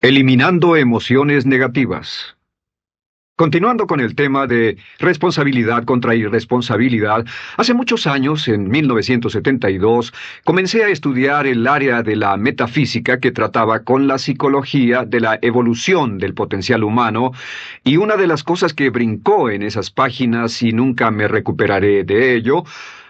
Eliminando emociones negativas. Continuando con el tema de responsabilidad contra irresponsabilidad, hace muchos años, en 1972, comencé a estudiar el área de la metafísica que trataba con la psicología de la evolución del potencial humano, y una de las cosas que brincó en esas páginas, y nunca me recuperaré de ello,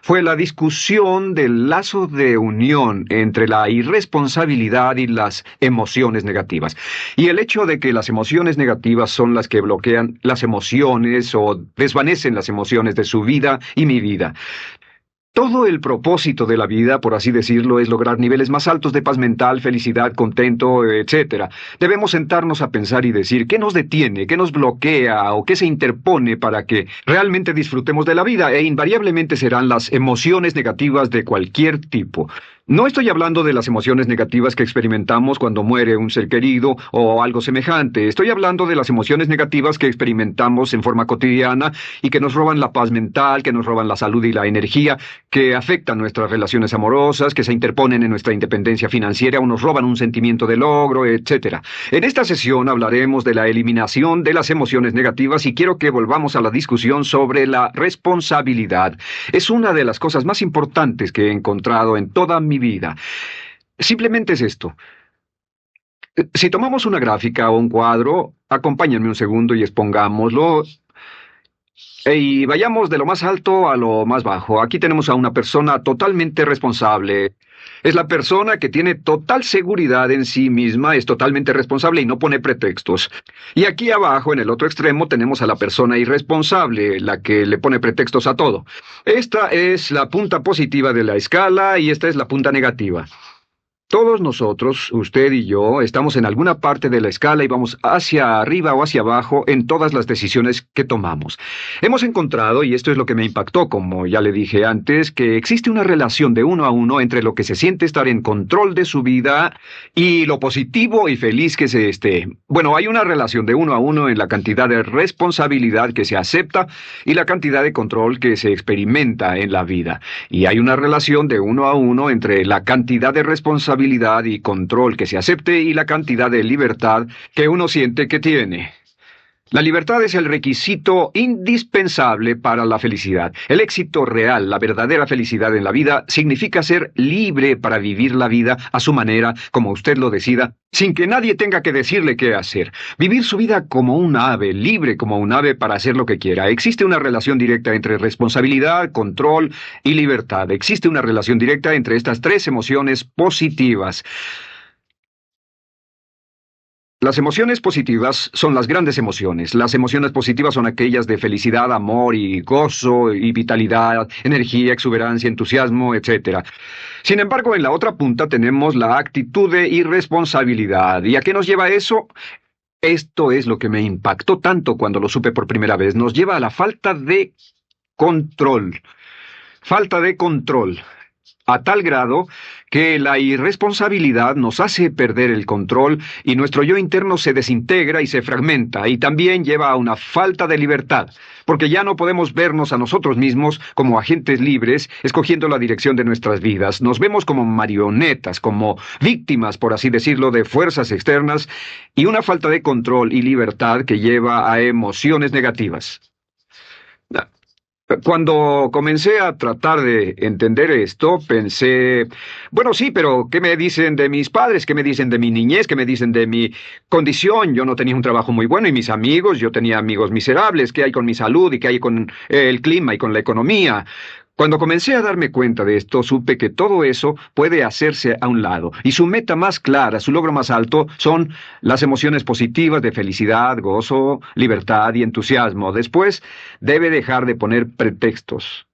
fue la discusión del lazo de unión entre la irresponsabilidad y las emociones negativas. Y el hecho de que las emociones negativas son las que bloquean las emociones o desvanecen las emociones de su vida y mi vida. Todo el propósito de la vida, por así decirlo, es lograr niveles más altos de paz mental, felicidad, contento, etc. Debemos sentarnos a pensar y decir qué nos detiene, qué nos bloquea o qué se interpone para que realmente disfrutemos de la vida, e invariablemente serán las emociones negativas de cualquier tipo. No estoy hablando de las emociones negativas que experimentamos cuando muere un ser querido o algo semejante. Estoy hablando de las emociones negativas que experimentamos en forma cotidiana y que nos roban la paz mental, que nos roban la salud y la energía, que afectan nuestras relaciones amorosas, que se interponen en nuestra independencia financiera o nos roban un sentimiento de logro, etc. En esta sesión hablaremos de la eliminación de las emociones negativas y quiero que volvamos a la discusión sobre la responsabilidad. Es una de las cosas más importantes que he encontrado en toda mi vida. Simplemente es esto. Si tomamos una gráfica o un cuadro, acompáñenme un segundo y expongámoslo. Y vayamos de lo más alto a lo más bajo. Aquí tenemos a una persona totalmente responsable. Es la persona que tiene total seguridad en sí misma, es totalmente responsable y no pone pretextos. Y aquí abajo, en el otro extremo, tenemos a la persona irresponsable, la que le pone pretextos a todo. Esta es la punta positiva de la escala y esta es la punta negativa. Todos nosotros, usted y yo, estamos en alguna parte de la escala y vamos hacia arriba o hacia abajo en todas las decisiones que tomamos. Hemos encontrado, y esto es lo que me impactó, como ya le dije antes, que existe una relación de uno a uno entre lo que se siente estar en control de su vida y lo positivo y feliz que se esté. Bueno, hay una relación de uno a uno en la cantidad de responsabilidad que se acepta y la cantidad de control que se experimenta en la vida. Y hay una relación de uno a uno entre la cantidad de responsabilidad y control que se acepte y la cantidad de libertad que uno siente que tiene. La libertad es el requisito indispensable para la felicidad. El éxito real, la verdadera felicidad en la vida, significa ser libre para vivir la vida a su manera, como usted lo decida, sin que nadie tenga que decirle qué hacer. Vivir su vida como un ave, libre como un ave para hacer lo que quiera. Existe una relación directa entre responsabilidad, control y libertad. Existe una relación directa entre estas tres emociones positivas. Las emociones positivas son las grandes emociones. Las emociones positivas son aquellas de felicidad, amor y gozo y vitalidad, energía, exuberancia, entusiasmo, etc. Sin embargo, en la otra punta tenemos la actitud de irresponsabilidad. ¿Y a qué nos lleva eso? Esto es lo que me impactó tanto cuando lo supe por primera vez. Nos lleva a la falta de control. Falta de control. A tal grado que la irresponsabilidad nos hace perder el control y nuestro yo interno se desintegra y se fragmenta, y también lleva a una falta de libertad, porque ya no podemos vernos a nosotros mismos como agentes libres, escogiendo la dirección de nuestras vidas. Nos vemos como marionetas, como víctimas, por así decirlo, de fuerzas externas, y una falta de control y libertad que lleva a emociones negativas. Cuando comencé a tratar de entender esto, pensé, bueno, sí, pero ¿qué me dicen de mis padres? ¿Qué me dicen de mi niñez? ¿Qué me dicen de mi condición? Yo no tenía un trabajo muy bueno y mis amigos, yo tenía amigos miserables. ¿Qué hay con mi salud y qué hay con el clima y con la economía? Cuando comencé a darme cuenta de esto, supe que todo eso puede hacerse a un lado, y su meta más clara, su logro más alto, son las emociones positivas de felicidad, gozo, libertad y entusiasmo. Después, debe dejar de poner pretextos.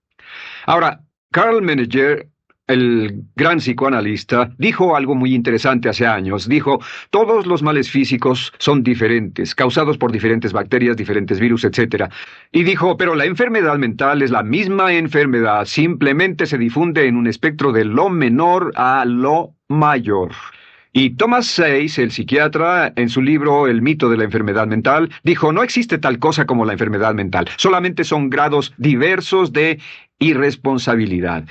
Ahora, Carl Menninger, el gran psicoanalista, dijo algo muy interesante hace años. Dijo, todos los males físicos son diferentes, causados por diferentes bacterias, diferentes virus, etc. Y dijo, pero la enfermedad mental es la misma enfermedad, simplemente se difunde en un espectro de lo menor a lo mayor. Y Thomas Sayce, el psiquiatra, en su libro El mito de la enfermedad mental, dijo, no existe tal cosa como la enfermedad mental, solamente son grados diversos de irresponsabilidad.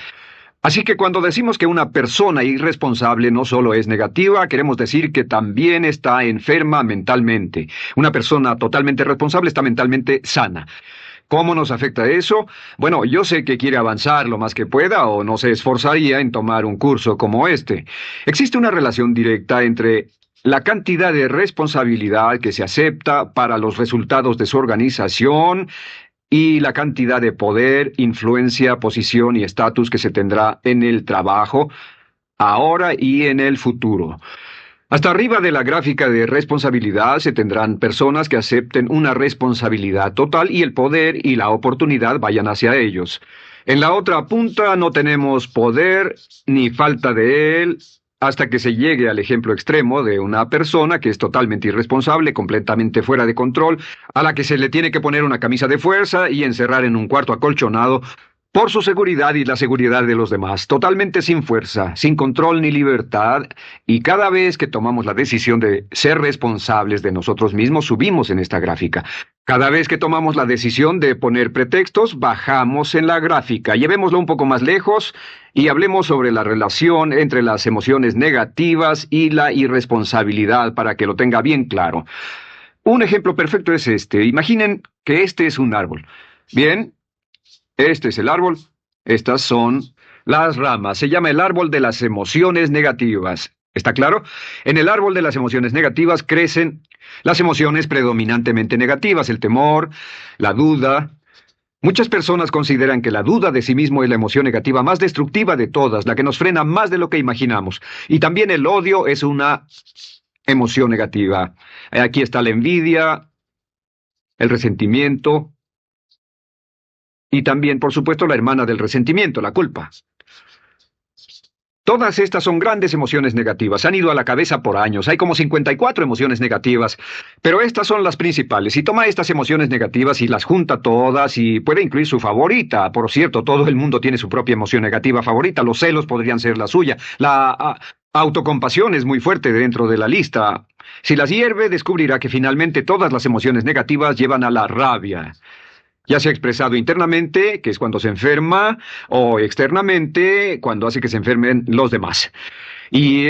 Así que cuando decimos que una persona irresponsable no solo es negativa, queremos decir que también está enferma mentalmente. Una persona totalmente responsable está mentalmente sana. ¿Cómo nos afecta eso? Bueno, yo sé que quiere avanzar lo más que pueda o no se esforzaría en tomar un curso como este. Existe una relación directa entre la cantidad de responsabilidad que se acepta para los resultados de su organización y la cantidad de poder, influencia, posición y estatus que se tendrá en el trabajo, ahora y en el futuro. Hasta arriba de la gráfica de responsabilidad se tendrán personas que acepten una responsabilidad total y el poder y la oportunidad vayan hacia ellos. En la otra punta no tenemos poder ni falta de él hasta que se llegue al ejemplo extremo de una persona que es totalmente irresponsable, completamente fuera de control, a la que se le tiene que poner una camisa de fuerza y encerrar en un cuarto acolchonado por su seguridad y la seguridad de los demás, totalmente sin fuerza, sin control ni libertad, y cada vez que tomamos la decisión de ser responsables de nosotros mismos, subimos en esta gráfica. Cada vez que tomamos la decisión de poner pretextos, bajamos en la gráfica. Llevémoslo un poco más lejos y hablemos sobre la relación entre las emociones negativas y la irresponsabilidad para que lo tenga bien claro. Un ejemplo perfecto es este. Imaginen que este es un árbol. Bien. Este es el árbol, estas son las ramas. Se llama el árbol de las emociones negativas. ¿Está claro? En el árbol de las emociones negativas crecen las emociones predominantemente negativas, el temor, la duda. Muchas personas consideran que la duda de sí mismo es la emoción negativa más destructiva de todas, la que nos frena más de lo que imaginamos. Y también el odio es una emoción negativa. Aquí está la envidia, el resentimiento. Y también, por supuesto, la hermana del resentimiento, la culpa. Todas estas son grandes emociones negativas. Han ido a la cabeza por años. Hay como 54 emociones negativas. Pero estas son las principales. Si toma estas emociones negativas y las junta todas y puede incluir su favorita. Por cierto, todo el mundo tiene su propia emoción negativa favorita. Los celos podrían ser la suya. La autocompasión es muy fuerte dentro de la lista. Si las hierve, descubrirá que finalmente todas las emociones negativas llevan a la rabia. Ya sea expresado internamente, que es cuando se enferma, o externamente, cuando hace que se enfermen los demás. Y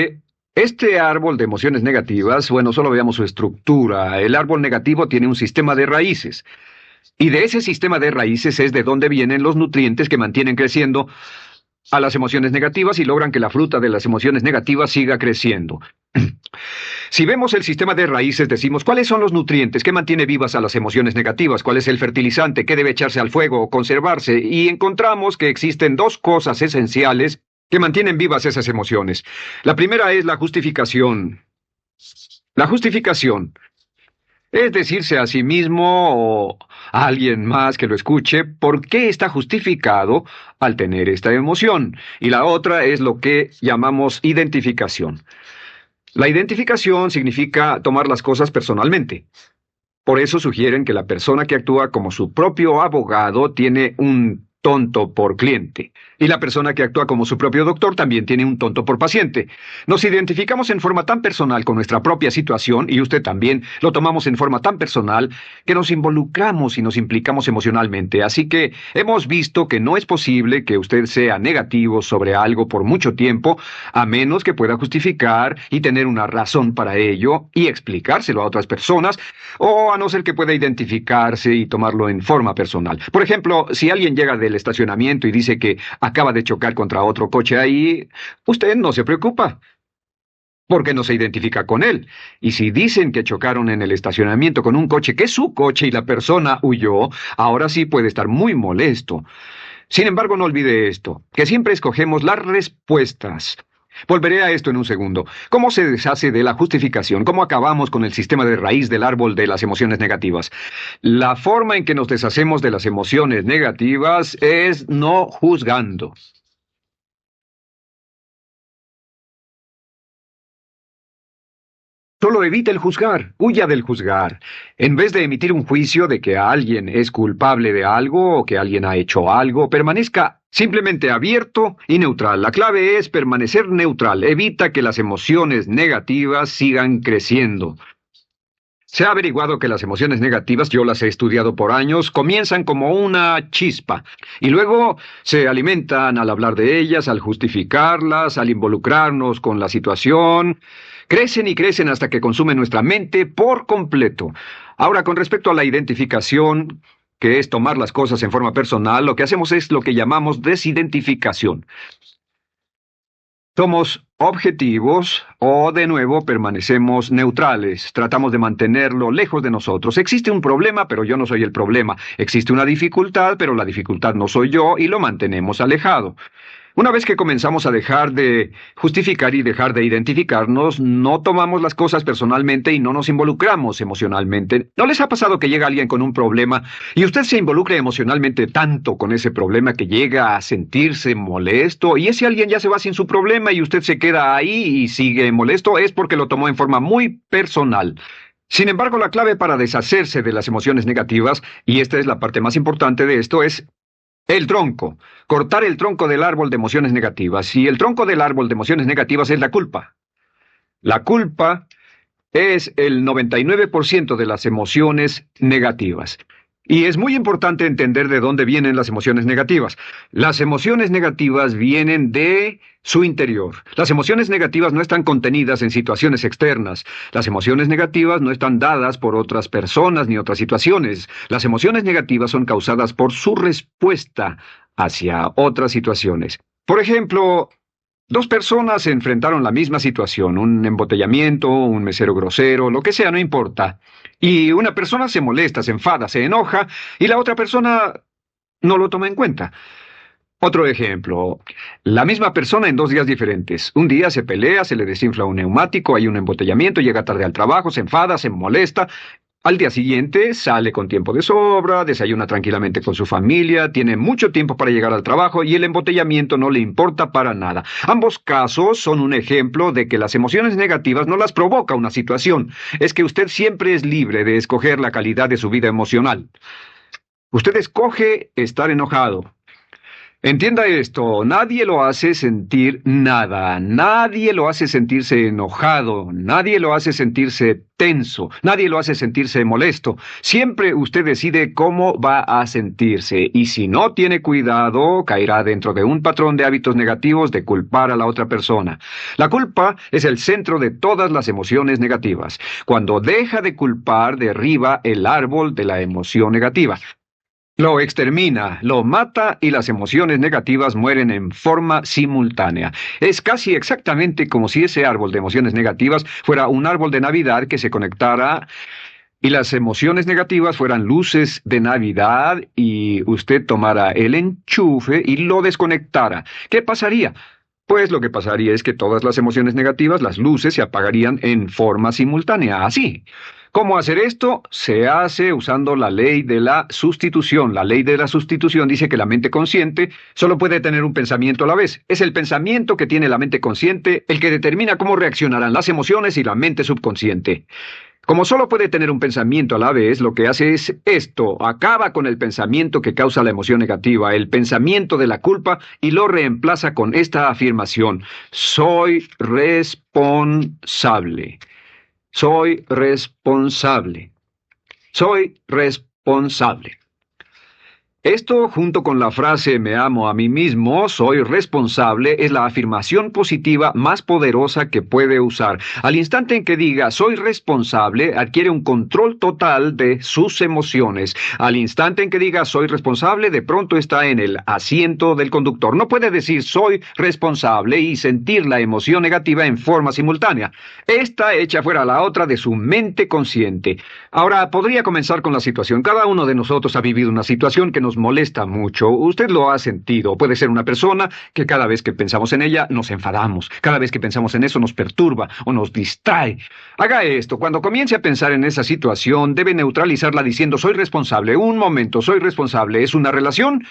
este árbol de emociones negativas, bueno, solo veamos su estructura. El árbol negativo tiene un sistema de raíces. Y de ese sistema de raíces es de donde vienen los nutrientes que mantienen creciendo a las emociones negativas y logran que la fruta de las emociones negativas siga creciendo. Si vemos el sistema de raíces, decimos, ¿cuáles son los nutrientes que mantiene vivas a las emociones negativas? ¿Cuál es el fertilizante que debe echarse al fuego o conservarse? Y encontramos que existen dos cosas esenciales que mantienen vivas esas emociones. La primera es la justificación. La justificación es decirse a sí mismo o a alguien más que lo escuche por qué está justificado al tener esta emoción. Y la otra es lo que llamamos identificación. La identificación significa tomar las cosas personalmente. Por eso sugieren que la persona que actúa como su propio abogado tiene un tonto por cliente. Y la persona que actúa como su propio doctor también tiene un tonto por paciente. Nos identificamos en forma tan personal con nuestra propia situación, y usted también, lo tomamos en forma tan personal, que nos involucramos y nos implicamos emocionalmente. Así que hemos visto que no es posible que usted sea negativo sobre algo por mucho tiempo, a menos que pueda justificar y tener una razón para ello y explicárselo a otras personas, o a no ser que pueda identificarse y tomarlo en forma personal. Por ejemplo, si alguien llega del estacionamiento y dice que acaba de chocar contra otro coche ahí, usted no se preocupa, porque no se identifica con él. Y si dicen que chocaron en el estacionamiento con un coche que es su coche y la persona huyó, ahora sí puede estar muy molesto. Sin embargo, no olvide esto, que siempre escogemos las respuestas. Volveré a esto en un segundo. ¿Cómo se deshace de la justificación? ¿Cómo acabamos con el sistema de raíz del árbol de las emociones negativas? La forma en que nos deshacemos de las emociones negativas es no juzgando. Solo evite el juzgar, huya del juzgar. En vez de emitir un juicio de que alguien es culpable de algo o que alguien ha hecho algo, permanezca simplemente abierto y neutral. La clave es permanecer neutral. Evita que las emociones negativas sigan creciendo. Se ha averiguado que las emociones negativas, yo las he estudiado por años, comienzan como una chispa y luego se alimentan al hablar de ellas, al justificarlas, al involucrarnos con la situación. Crecen y crecen hasta que consumen nuestra mente por completo. Ahora, con respecto a la identificación, que es tomar las cosas en forma personal, lo que hacemos es lo que llamamos desidentificación. Somos objetivos o, de nuevo, permanecemos neutrales. Tratamos de mantenerlo lejos de nosotros. Existe un problema, pero yo no soy el problema. Existe una dificultad, pero la dificultad no soy yo, y lo mantenemos alejado. Una vez que comenzamos a dejar de justificar y dejar de identificarnos, no tomamos las cosas personalmente y no nos involucramos emocionalmente. ¿No les ha pasado que llega alguien con un problema y usted se involucra emocionalmente tanto con ese problema que llega a sentirse molesto y ese alguien ya se va sin su problema y usted se queda ahí y sigue molesto? Es porque lo tomó en forma muy personal. Sin embargo, la clave para deshacerse de las emociones negativas, y esta es la parte más importante de esto, es el tronco. Cortar el tronco del árbol de emociones negativas. Y el tronco del árbol de emociones negativas es la culpa. La culpa es el 99% de las emociones negativas. Y es muy importante entender de dónde vienen las emociones negativas. Las emociones negativas vienen de su interior. Las emociones negativas no están contenidas en situaciones externas. Las emociones negativas no están dadas por otras personas ni otras situaciones. Las emociones negativas son causadas por su respuesta hacia otras situaciones. Por ejemplo, dos personas se enfrentaron la misma situación, un embotellamiento, un mesero grosero, lo que sea, no importa. Y una persona se molesta, se enfada, se enoja, y la otra persona no lo toma en cuenta. Otro ejemplo, la misma persona en 2 días diferentes. Un día se pelea, se le desinfla un neumático, hay un embotellamiento, llega tarde al trabajo, se enfada, se molesta. Al día siguiente sale con tiempo de sobra, desayuna tranquilamente con su familia, tiene mucho tiempo para llegar al trabajo y el embotellamiento no le importa para nada. Ambos casos son un ejemplo de que las emociones negativas no las provoca una situación. Es que usted siempre es libre de escoger la calidad de su vida emocional. Usted escoge estar enojado. Entienda esto, nadie lo hace sentir nada, nadie lo hace sentirse enojado, nadie lo hace sentirse tenso, nadie lo hace sentirse molesto. Siempre usted decide cómo va a sentirse y si no tiene cuidado, caerá dentro de un patrón de hábitos negativos de culpar a la otra persona. La culpa es el centro de todas las emociones negativas. Cuando deja de culpar, derriba el árbol de la emoción negativa. Lo extermina, lo mata y las emociones negativas mueren en forma simultánea. Es casi exactamente como si ese árbol de emociones negativas fuera un árbol de Navidad que se conectara y las emociones negativas fueran luces de Navidad y usted tomara el enchufe y lo desconectara. ¿Qué pasaría? Pues lo que pasaría es que todas las emociones negativas, las luces, se apagarían en forma simultánea, así. ¿Cómo hacer esto? Se hace usando la ley de la sustitución. La ley de la sustitución dice que la mente consciente solo puede tener un pensamiento a la vez. Es el pensamiento que tiene la mente consciente el que determina cómo reaccionarán las emociones y la mente subconsciente. Como solo puede tener un pensamiento a la vez, lo que hace es esto: acaba con el pensamiento que causa la emoción negativa, el pensamiento de la culpa, y lo reemplaza con esta afirmación: soy responsable. Soy responsable. Soy responsable. Esto, junto con la frase me amo a mí mismo, soy responsable, es la afirmación positiva más poderosa que puede usar. Al instante en que diga soy responsable, adquiere un control total de sus emociones. Al instante en que diga soy responsable, de pronto está en el asiento del conductor. No puede decir soy responsable y sentir la emoción negativa en forma simultánea. Esta echa fuera la otra de su mente consciente. Ahora, podría comenzar con la situación. Cada uno de nosotros ha vivido una situación que nos molesta mucho. Usted lo ha sentido. Puede ser una persona que cada vez que pensamos en ella nos enfadamos. Cada vez que pensamos en eso nos perturba o nos distrae. Haga esto. Cuando comience a pensar en esa situación, debe neutralizarla diciendo soy responsable. Un momento, soy responsable. ¿Es una relación?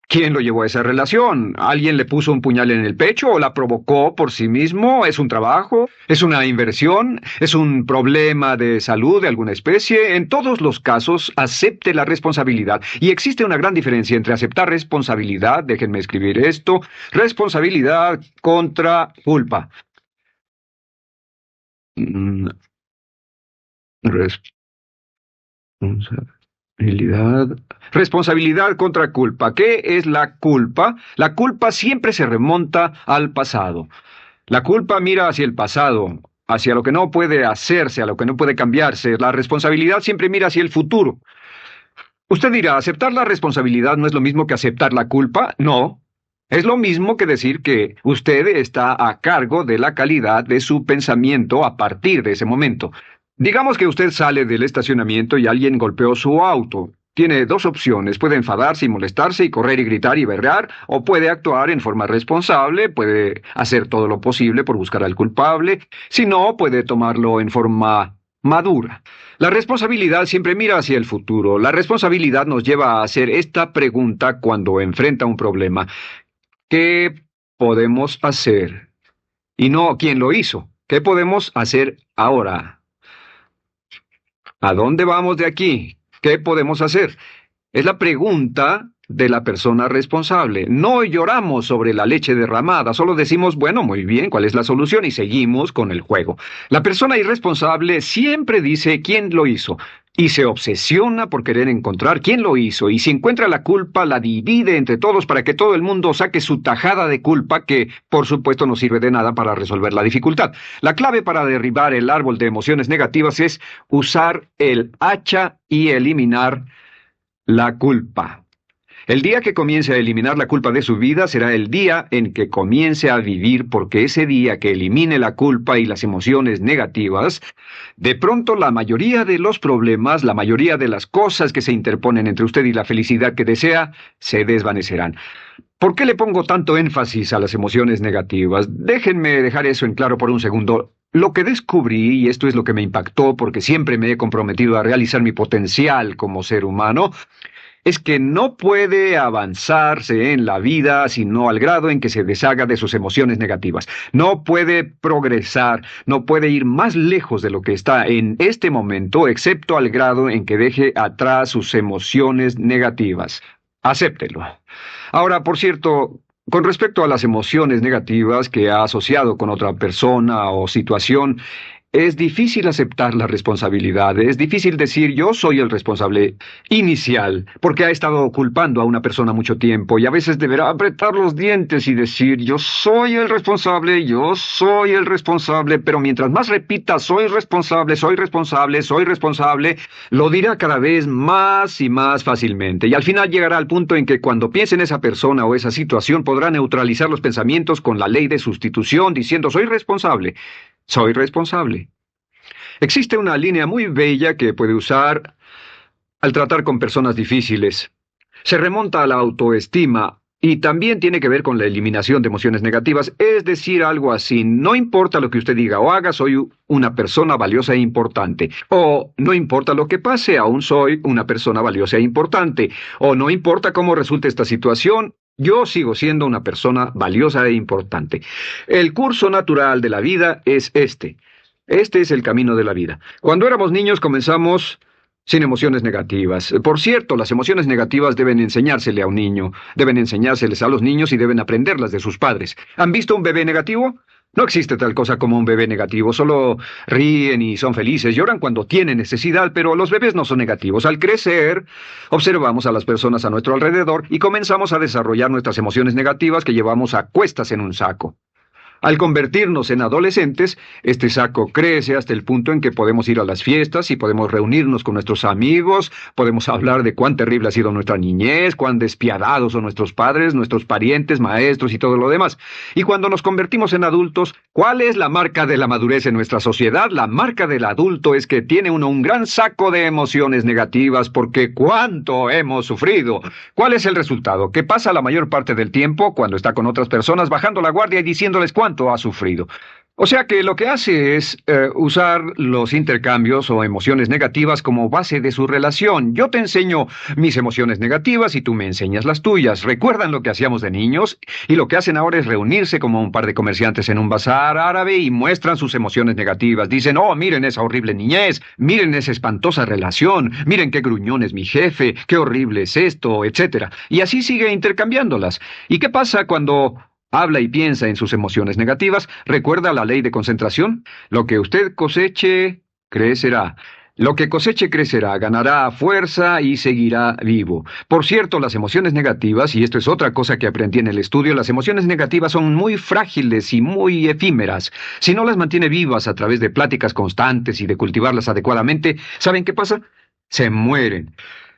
¿Quién lo llevó a esa relación? ¿Alguien le puso un puñal en el pecho o la provocó por sí mismo? ¿Es un trabajo? ¿Es una inversión? ¿Es un problema de salud de alguna especie? En todos los casos, acepte la responsabilidad. Y existe una gran diferencia entre aceptar responsabilidad, déjenme escribir esto, responsabilidad contra culpa. Responsabilidad. Responsabilidad contra culpa. ¿Qué es la culpa? La culpa siempre se remonta al pasado. La culpa mira hacia el pasado, hacia lo que no puede hacerse, a lo que no puede cambiarse. La responsabilidad siempre mira hacia el futuro. Usted dirá, ¿aceptar la responsabilidad no es lo mismo que aceptar la culpa? No. Es lo mismo que decir que usted está a cargo de la calidad de su pensamiento a partir de ese momento. Digamos que usted sale del estacionamiento y alguien golpeó su auto. Tiene dos opciones: puede enfadarse y molestarse y correr y gritar y berrear, o puede actuar en forma responsable, puede hacer todo lo posible por buscar al culpable. Si no, puede tomarlo en forma madura. La responsabilidad siempre mira hacia el futuro. La responsabilidad nos lleva a hacer esta pregunta cuando enfrenta un problema: ¿qué podemos hacer? Y no quién lo hizo. ¿Qué podemos hacer ahora? ¿A dónde vamos de aquí? ¿Qué podemos hacer? Es la pregunta de la persona responsable. No lloramos sobre la leche derramada, solo decimos, bueno, muy bien, ¿cuál es la solución? Y seguimos con el juego. La persona irresponsable siempre dice quién lo hizo y se obsesiona por querer encontrar quién lo hizo, y si encuentra la culpa la divide entre todos para que todo el mundo saque su tajada de culpa, que por supuesto no sirve de nada para resolver la dificultad. La clave para derribar el árbol de emociones negativas es usar el hacha y eliminar la culpa. El día que comience a eliminar la culpa de su vida será el día en que comience a vivir, porque ese día que elimine la culpa y las emociones negativas, de pronto la mayoría de los problemas, la mayoría de las cosas que se interponen entre usted y la felicidad que desea, se desvanecerán. ¿Por qué le pongo tanto énfasis a las emociones negativas? Déjenme dejar eso en claro por un segundo. Lo que descubrí, y esto es lo que me impactó porque siempre me he comprometido a realizar mi potencial como ser humano, es que no puede avanzarse en la vida sino al grado en que se deshaga de sus emociones negativas. No puede progresar, no puede ir más lejos de lo que está en este momento, excepto al grado en que deje atrás sus emociones negativas. Acéptelo. Ahora, por cierto, con respecto a las emociones negativas que ha asociado con otra persona o situación, es difícil aceptar la responsabilidad, es difícil decir yo soy el responsable inicial, porque ha estado culpando a una persona mucho tiempo y a veces deberá apretar los dientes y decir yo soy el responsable, pero mientras más repita soy responsable, lo dirá cada vez más y más fácilmente, y al final llegará al punto en que cuando piense en esa persona o esa situación podrá neutralizar los pensamientos con la ley de sustitución diciendo soy responsable. Soy responsable. Existe una línea muy bella que puede usar al tratar con personas difíciles. Se remonta a la autoestima y también tiene que ver con la eliminación de emociones negativas, es decir, algo así: no importa lo que usted diga o haga, soy una persona valiosa e importante. O no importa lo que pase, aún soy una persona valiosa e importante. O no importa cómo resulte esta situación, yo sigo siendo una persona valiosa e importante. El curso natural de la vida es este. Este es el camino de la vida. Cuando éramos niños comenzamos sin emociones negativas. Por cierto, las emociones negativas deben enseñársele a un niño, deben enseñárseles a los niños y deben aprenderlas de sus padres. ¿Han visto un bebé negativo? No existe tal cosa como un bebé negativo, solo ríen y son felices, lloran cuando tienen necesidad, pero los bebés no son negativos. Al crecer, observamos a las personas a nuestro alrededor y comenzamos a desarrollar nuestras emociones negativas que llevamos a cuestas en un saco. Al convertirnos en adolescentes, este saco crece hasta el punto en que podemos ir a las fiestas y podemos reunirnos con nuestros amigos, podemos hablar de cuán terrible ha sido nuestra niñez, cuán despiadados son nuestros padres, nuestros parientes, maestros y todo lo demás. Y cuando nos convertimos en adultos, ¿cuál es la marca de la madurez en nuestra sociedad? La marca del adulto es que tiene uno un gran saco de emociones negativas porque ¿cuánto hemos sufrido? ¿Cuál es el resultado? Que pasa la mayor parte del tiempo cuando está con otras personas bajando la guardia y diciéndoles cuánto ha sufrido. O sea que lo que hace es usar los intercambios o emociones negativas como base de su relación. Yo te enseño mis emociones negativas y tú me enseñas las tuyas. ¿Recuerdan lo que hacíamos de niños? Y lo que hacen ahora es reunirse como un par de comerciantes en un bazar árabe y muestran sus emociones negativas. Dicen, oh, miren esa horrible niñez, miren esa espantosa relación, miren qué gruñón es mi jefe, qué horrible es esto, etc. Y así sigue intercambiándolas. ¿Y qué pasa cuando habla y piensa en sus emociones negativas? ¿Recuerda la ley de concentración? Lo que usted coseche, crecerá. Lo que coseche crecerá, ganará fuerza y seguirá vivo. Por cierto, las emociones negativas, y esto es otra cosa que aprendí en el estudio, las emociones negativas son muy frágiles y muy efímeras. Si no las mantiene vivas a través de pláticas constantes y de cultivarlas adecuadamente, ¿saben qué pasa? Se mueren.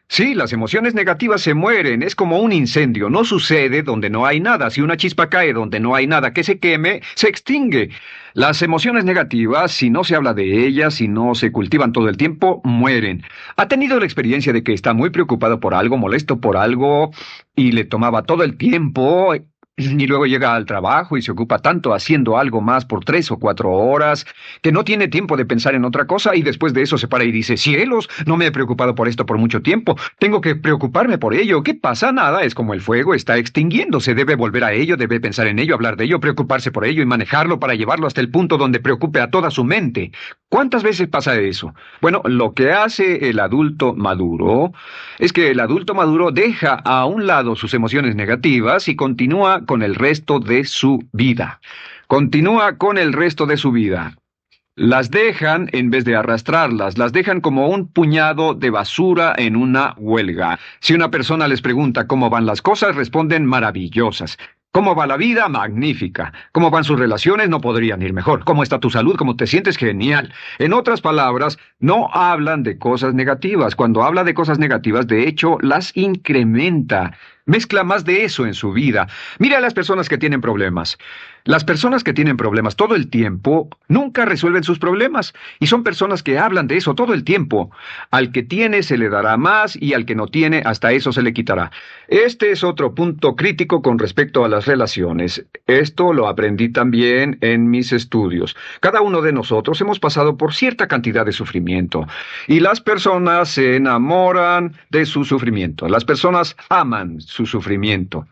Sí, las emociones negativas se mueren, es como un incendio, no sucede donde no hay nada. Si una chispa cae donde no hay nada que se queme, se extingue. Las emociones negativas, si no se habla de ellas, si no se cultivan todo el tiempo, mueren. ¿Ha tenido la experiencia de que está muy preocupado por algo, molesto por algo, y le tomaba todo el tiempo, y luego llega al trabajo y se ocupa tanto haciendo algo más por 3 o 4 horas, que no tiene tiempo de pensar en otra cosa y después de eso se para y dice, cielos, no me he preocupado por esto por mucho tiempo, tengo que preocuparme por ello? ¿Qué pasa? Nada, es como el fuego, está extinguiéndose, debe volver a ello, debe pensar en ello, hablar de ello, preocuparse por ello y manejarlo para llevarlo hasta el punto donde preocupe a toda su mente. ¿Cuántas veces pasa eso? Bueno, lo que hace el adulto maduro es que el adulto maduro deja a un lado sus emociones negativas y continúa con el resto de su vida. Continúa con el resto de su vida. Las dejan en vez de arrastrarlas, las dejan como un puñado de basura en una huelga. Si una persona les pregunta cómo van las cosas, responden maravillosas. ¿Cómo va la vida? Magnífica. ¿Cómo van sus relaciones? No podrían ir mejor. ¿Cómo está tu salud? ¿Cómo te sientes? Genial. En otras palabras, no hablan de cosas negativas. Cuando habla de cosas negativas, de hecho, las incrementa. Mezcla más de eso en su vida. Mira a las personas que tienen problemas. Las personas que tienen problemas todo el tiempo nunca resuelven sus problemas. Y son personas que hablan de eso todo el tiempo. Al que tiene se le dará más y al que no tiene hasta eso se le quitará. Este es otro punto crítico con respecto a las relaciones. Esto lo aprendí también en mis estudios. Cada uno de nosotros hemos pasado por cierta cantidad de sufrimiento. Y las personas se enamoran de su sufrimiento. Las personas aman su sufrimiento.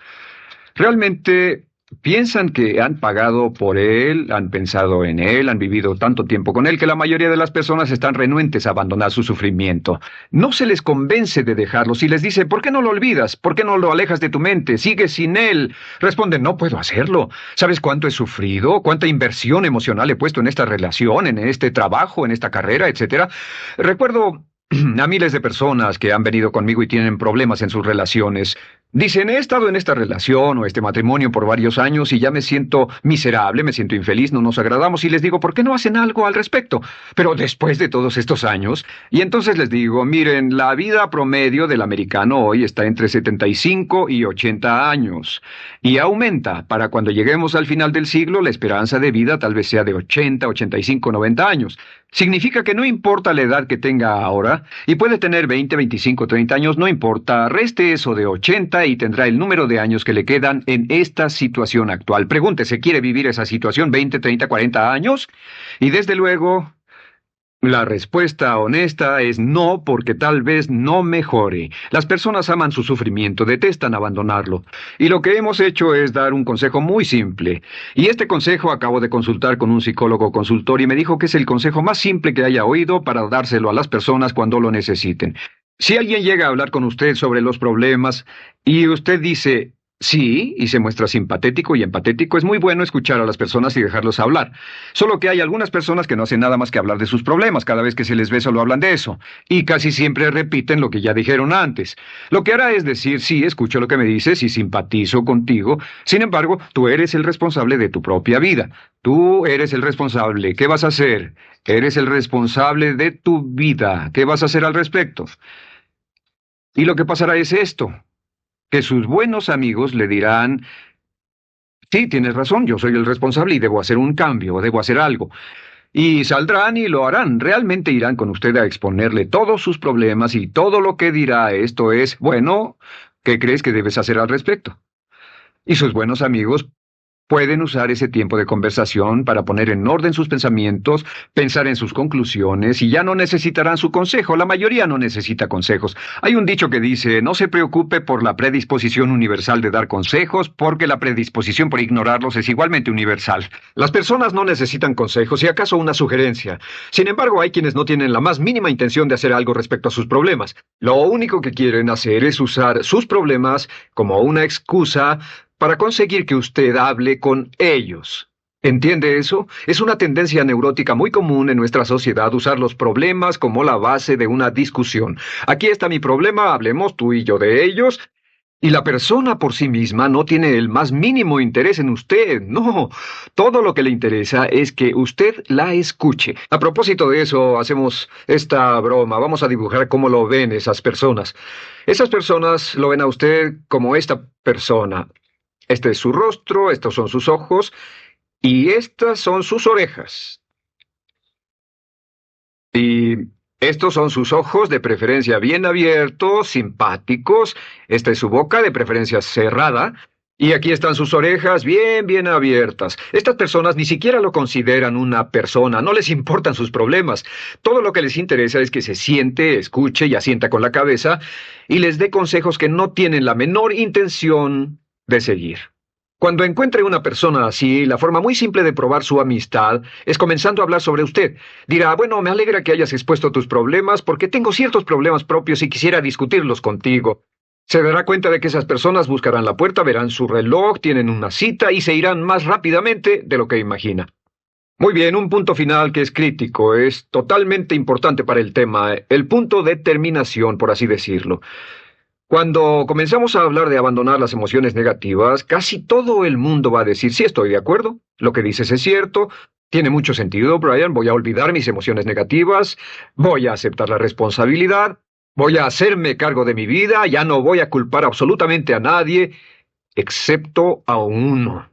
Realmente piensan que han pagado por él, han pensado en él, han vivido tanto tiempo con él que la mayoría de las personas están renuentes a abandonar su sufrimiento. No se les convence de dejarlo. Si les dice, ¿por qué no lo olvidas? ¿Por qué no lo alejas de tu mente? Sigue sin él. Responden, no puedo hacerlo. ¿Sabes cuánto he sufrido? ¿Cuánta inversión emocional he puesto en esta relación, en este trabajo, en esta carrera, etcétera? Recuerdo a miles de personas que han venido conmigo y tienen problemas en sus relaciones. Dicen, he estado en esta relación o este matrimonio por varios años y ya me siento miserable, me siento infeliz, no nos agradamos, y les digo, ¿por qué no hacen algo al respecto? Pero después de todos estos años, y entonces les digo, miren, la vida promedio del americano hoy está entre 75 y 80 años, y aumenta. Para cuando lleguemos al final del siglo, la esperanza de vida tal vez sea de 80, 85, 90 años. Significa que no importa la edad que tenga ahora, y puede tener 20, 25, 30 años, no importa, reste eso de 80 y tendrá el número de años que le quedan en esta situación actual. Pregúntese, ¿quiere vivir esa situación 20, 30, 40 años? Y desde luego, la respuesta honesta es no, porque tal vez no mejore. Las personas aman su sufrimiento, detestan abandonarlo. Y lo que hemos hecho es dar un consejo muy simple. Y este consejo acabo de consultar con un psicólogo consultor y me dijo que es el consejo más simple que haya oído para dárselo a las personas cuando lo necesiten. Si alguien llega a hablar con usted sobre los problemas y usted dice sí, y se muestra simpatético y empatético, es muy bueno escuchar a las personas y dejarlos hablar. Solo que hay algunas personas que no hacen nada más que hablar de sus problemas. Cada vez que se les ve solo hablan de eso. Y casi siempre repiten lo que ya dijeron antes. Lo que hará es decir, sí, escucho lo que me dices y simpatizo contigo. Sin embargo, tú eres el responsable de tu propia vida. Tú eres el responsable. ¿Qué vas a hacer? Eres el responsable de tu vida. ¿Qué vas a hacer al respecto? Y lo que pasará es esto, que sus buenos amigos le dirán, sí, tienes razón, yo soy el responsable y debo hacer un cambio, debo hacer algo. Y saldrán y lo harán, realmente irán con usted a exponerle todos sus problemas y todo lo que dirá esto es, bueno, ¿qué crees que debes hacer al respecto? Y sus buenos amigos pueden usar ese tiempo de conversación para poner en orden sus pensamientos, pensar en sus conclusiones y ya no necesitarán su consejo. La mayoría no necesita consejos. Hay un dicho que dice, no se preocupe por la predisposición universal de dar consejos, porque la predisposición por ignorarlos es igualmente universal. Las personas no necesitan consejos, si acaso una sugerencia. Sin embargo, hay quienes no tienen la más mínima intención de hacer algo respecto a sus problemas. Lo único que quieren hacer es usar sus problemas como una excusa para conseguir que usted hable con ellos. ¿Entiende eso? Es una tendencia neurótica muy común en nuestra sociedad usar los problemas como la base de una discusión. Aquí está mi problema, hablemos tú y yo de ellos. Y la persona por sí misma no tiene el más mínimo interés en usted. No, todo lo que le interesa es que usted la escuche. A propósito de eso, hacemos esta broma. Vamos a dibujar cómo lo ven esas personas. Esas personas lo ven a usted como esta persona. Este es su rostro, estos son sus ojos y estas son sus orejas. Y estos son sus ojos, de preferencia bien abiertos, simpáticos. Esta es su boca, de preferencia cerrada. Y aquí están sus orejas bien abiertas. Estas personas ni siquiera lo consideran una persona, no les importan sus problemas. Todo lo que les interesa es que se siente, escuche y asienta con la cabeza y les dé consejos que no tienen la menor intención de seguir. Cuando encuentre una persona así, la forma muy simple de probar su amistad es comenzando a hablar sobre usted. Dirá, bueno, me alegra que hayas expuesto tus problemas porque tengo ciertos problemas propios y quisiera discutirlos contigo. Se dará cuenta de que esas personas buscarán la puerta, verán su reloj, tienen una cita y se irán más rápidamente de lo que imagina. Muy bien, un punto final que es crítico, es totalmente importante para el tema, el punto de terminación, por así decirlo. Cuando comenzamos a hablar de abandonar las emociones negativas, casi todo el mundo va a decir, sí, estoy de acuerdo, lo que dices es cierto, tiene mucho sentido, Brian, voy a olvidar mis emociones negativas, voy a aceptar la responsabilidad, voy a hacerme cargo de mi vida, ya no voy a culpar absolutamente a nadie, excepto a uno.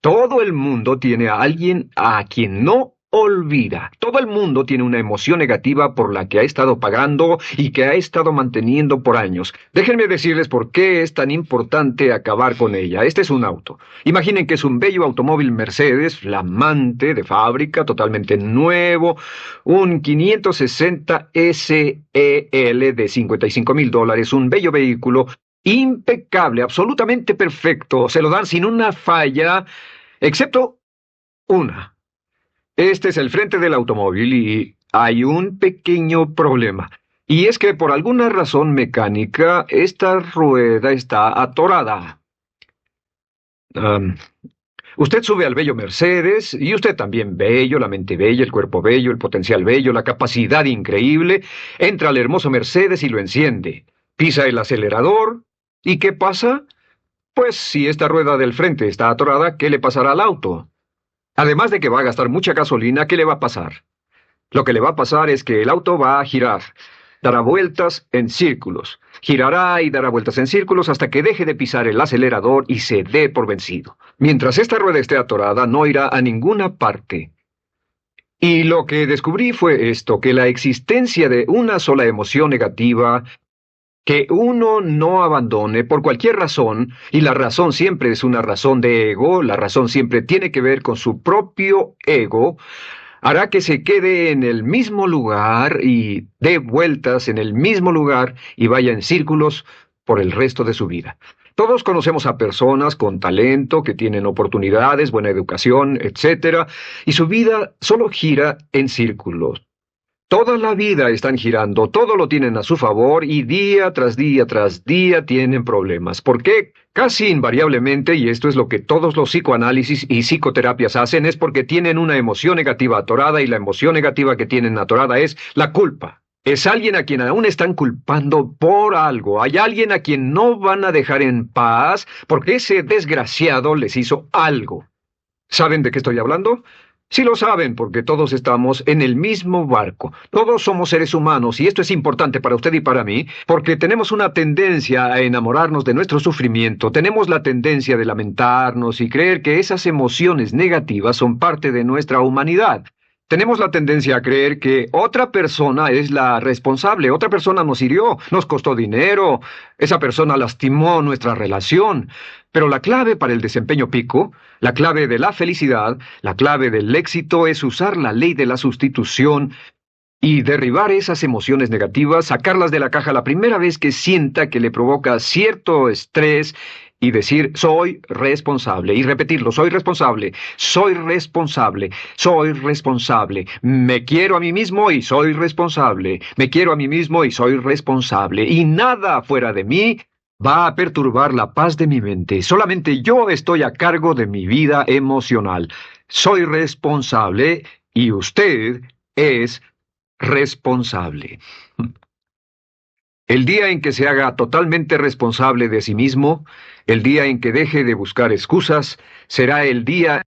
Todo el mundo tiene a alguien a quien no olvida. Todo el mundo tiene una emoción negativa por la que ha estado pagando y que ha estado manteniendo por años. Déjenme decirles por qué es tan importante acabar con ella. Este es un auto. Imaginen que es un bello automóvil Mercedes, flamante, de fábrica, totalmente nuevo, un 560 SEL de $55,000, un bello vehículo, impecable, absolutamente perfecto. Se lo dan sin una falla, excepto una. Este es el frente del automóvil y hay un pequeño problema. Y es que por alguna razón mecánica, esta rueda está atorada. Usted sube al bello Mercedes, y usted también bello, la mente bella, el cuerpo bello, el potencial bello, la capacidad increíble, entra al hermoso Mercedes y lo enciende. Pisa el acelerador, ¿y qué pasa? Pues si esta rueda del frente está atorada, ¿qué le pasará al auto? Además de que va a gastar mucha gasolina, ¿qué le va a pasar? Lo que le va a pasar es que el auto va a girar, dará vueltas en círculos, girará y dará vueltas en círculos hasta que deje de pisar el acelerador y se dé por vencido. Mientras esta rueda esté atorada, no irá a ninguna parte. Y lo que descubrí fue esto, que la existencia de una sola emoción negativa que uno no abandone por cualquier razón, y la razón siempre es una razón de ego, la razón siempre tiene que ver con su propio ego, hará que se quede en el mismo lugar y dé vueltas en el mismo lugar y vaya en círculos por el resto de su vida. Todos conocemos a personas con talento, que tienen oportunidades, buena educación, etc., y su vida solo gira en círculos. Toda la vida están girando, todo lo tienen a su favor y día tras día tienen problemas. ¿Por qué? Casi invariablemente, y esto es lo que todos los psicoanálisis y psicoterapias hacen, es porque tienen una emoción negativa atorada y la emoción negativa que tienen atorada es la culpa. Es alguien a quien aún están culpando por algo. Hay alguien a quien no van a dejar en paz porque ese desgraciado les hizo algo. ¿Saben de qué estoy hablando? Sí lo saben, porque todos estamos en el mismo barco. Todos somos seres humanos, y esto es importante para usted y para mí, porque tenemos una tendencia a enamorarnos de nuestro sufrimiento, tenemos la tendencia de lamentarnos y creer que esas emociones negativas son parte de nuestra humanidad. Tenemos la tendencia a creer que otra persona es la responsable, otra persona nos hirió, nos costó dinero, esa persona lastimó nuestra relación. Pero la clave para el desempeño pico, la clave de la felicidad, la clave del éxito es usar la ley de la sustitución y derribar esas emociones negativas, sacarlas de la caja la primera vez que sienta que le provoca cierto estrés y decir, soy responsable, y repetirlo, soy responsable, soy responsable, soy responsable, me quiero a mí mismo y soy responsable, me quiero a mí mismo y soy responsable, y nada fuera de mí va a perturbar la paz de mi mente. Solamente yo estoy a cargo de mi vida emocional. Soy responsable y usted es responsable. El día en que se haga totalmente responsable de sí mismo, el día en que deje de buscar excusas, será el día